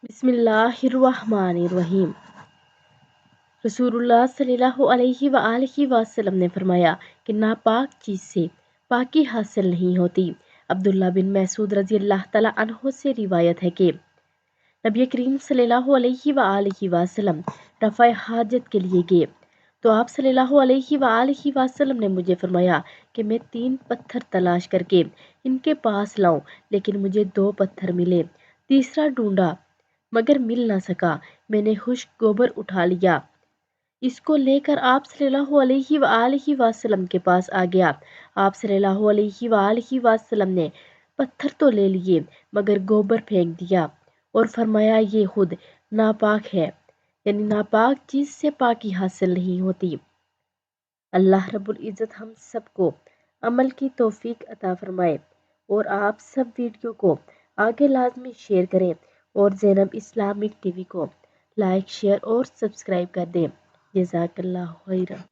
बिस्मिल्लाहिर्रहमानिर्रहीम। रसूलुल्लाह सल्लल्लाहु अलैहि वआलिहि वसल्लम ने फरमाया कि नापाक चीज़ से पाकी हासिल नहीं होती। अब्दुल्ला बिन मसूद रज़ी अल्लाह तआला अन्हो से रिवायत है कि नबी करीम सल्लल्लाहु अलैहि वआलिहि वसल्लम रफ़ा हाजत के लिए गए तो आप सल्लल्लाहु अलैहि वआलिहि वसल्लम ने मुझे फरमाया कि मैं 3 पत्थर तलाश करके इनके पास लाऊं, लेकिन मुझे 2 पत्थर मिले। तीसरा ढूंढा मगर मिल ना सका। मैंने खुश्क गोबर उठा लिया, इसको लेकर आप सल्लल्लाहु अलैहि वआलिहि वसल्लम के पास आ गया। आप सल्लल्लाहु अलैहि वआलिहि वसल्लम ने पत्थर तो ले लिए मगर गोबर फेंक दिया और फरमाया ये खुद नापाक है, यानी नापाक चीज़ से पाकी हासिल नहीं होती। अल्लाह रब्बुल इज़्ज़त हम सबको अमल की तौफीक अता फरमाए और आप सब वीडियो को आगे लाजमी शेयर करें और ज़ैनब इस्लामिक टीवी को लाइक शेयर और सब्सक्राइब कर दें। जज़ाकल्लाहु खैरन।